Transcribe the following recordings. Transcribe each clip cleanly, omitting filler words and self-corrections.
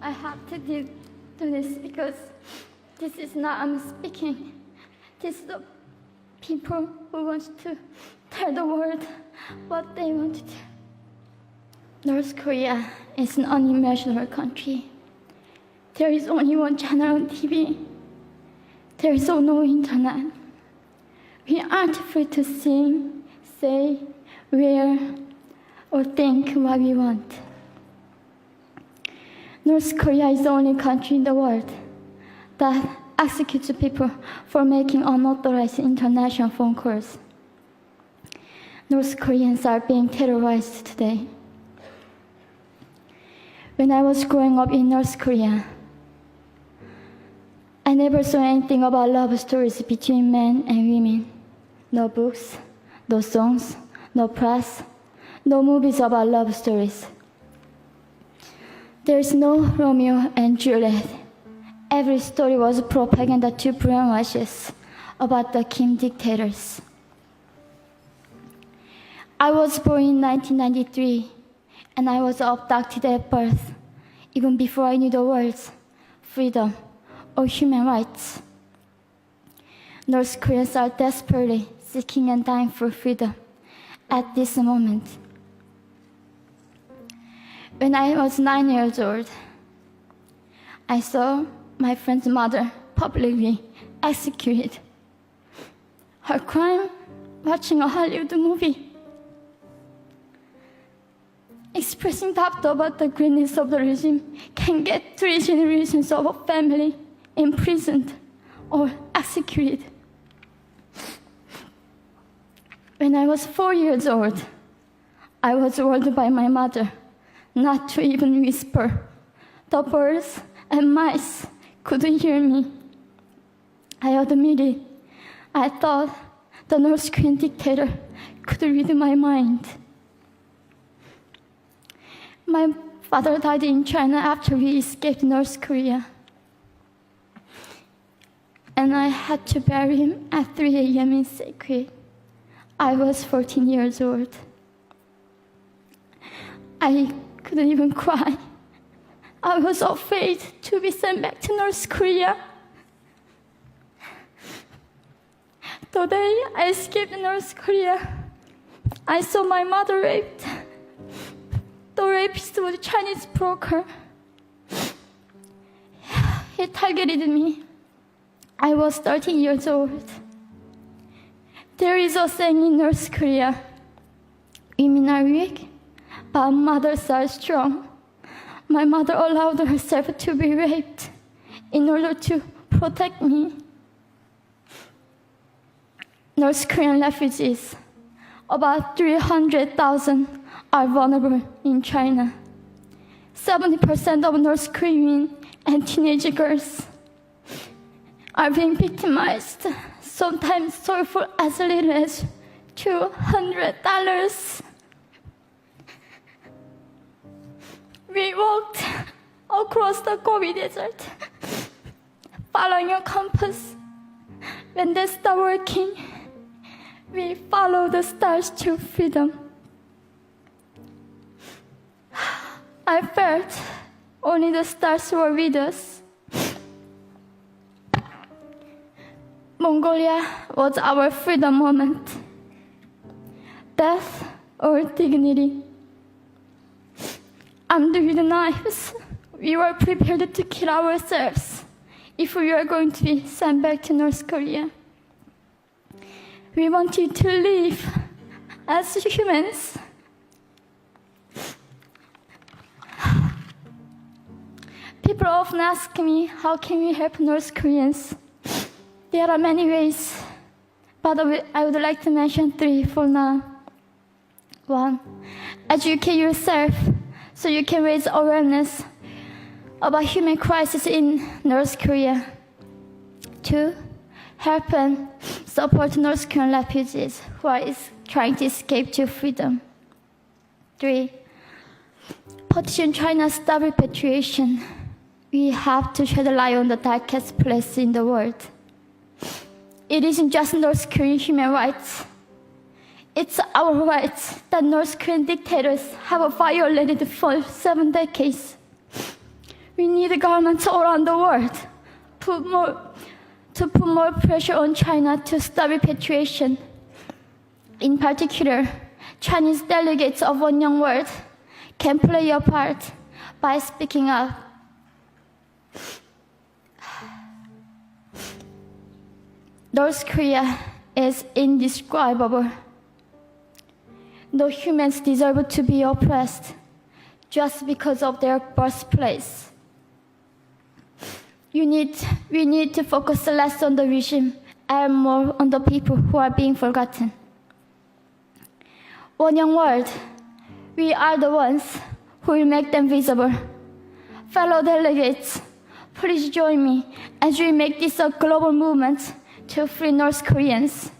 I have to do this because this is not I'm speaking. This is the people who want to tell the world what they want to do. North Korea is an unimaginable country. There is only one channel on TV. There is no internet. We aren't free to sing, say, wear, or think what we want. North Korea is the only country in the world that executes people for making unauthorized international phone calls. North Koreans are being terrorized today. When I was growing up in North Korea, I never saw anything about love stories between men and women. No books, no songs, no press, no movies about love stories. There's no Romeo and Juliet. Every story was propaganda to brainwash us about the Kim dictators. I was born in 1993, and I was abducted at birth, even before I knew the words freedom or human rights. North Koreans are desperately seeking and dying for freedom at this moment. When I was 9 years old, I saw my friend's mother publicly executed. Her crime? Watching a Hollywood movie. Expressing doubt about the greatness of the regime can get 3 generations of a family imprisoned or executed. When I was 4 years old, I was warned by my mother not to even whisper. The birds and mice couldn't hear me. I admitted I thought the North Korean dictator could read my mind. My father died in China after we escaped North Korea. And I had to bury him at 3 a.m. in secret. I was 14 years old. I couldn't even cry. I was afraid to be sent back to North Korea. The day I escaped North Korea, I saw my mother raped. The rapist was a Chinese broker. He targeted me. I was 13 years old. There is a saying in North Korea, women are weak, but mothers are strong. My mother allowed herself to be raped in order to protect me. North Korean refugees, about 300,000, are vulnerable in China. 70% of North Korean and teenage girls are being victimized, sometimes sold for as little as $200. We walked across the Gobi Desert, following a compass. When they stopped working, we followed the stars to freedom. I felt only the stars were with us. Mongolia was our freedom moment. Death or dignity. Armed with knives, we were prepared to kill ourselves if we were going to be sent back to North Korea. We wanted to live as humans. People often ask me, how can we help North Koreans? There are many ways, but I would like to mention 3 for now. 1, educate yourself so you can raise awareness about human crisis in North Korea. 2, help and support North Korean refugees who are trying to escape to freedom. 3, petition China's stop repatriation. We have to shed a light on the darkest place in the world. It isn't just North Korean human rights. It's our rights that North Korean dictators have violated for 7 decades. We need governments all around the world to put more pressure on China to stop repatriation. In particular, Chinese delegates of One Young World can play a part by speaking up. North Korea is indescribable. No humans deserve to be oppressed just because of their birthplace. We need to focus less on the regime and more on the people who are being forgotten. One Young World, we are the ones who will make them visible. Fellow delegates, please join me as we make this a global movement to free North Koreans.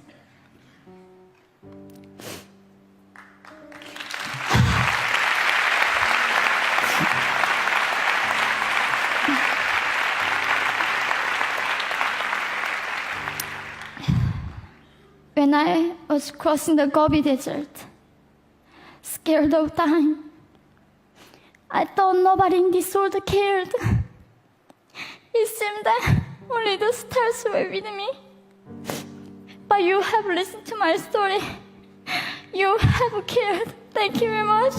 When I was crossing the Gobi Desert, scared of dying, I thought nobody in this world cared. It seemed that only the stars were with me. But you have listened to my story. You have cared. Thank you very much.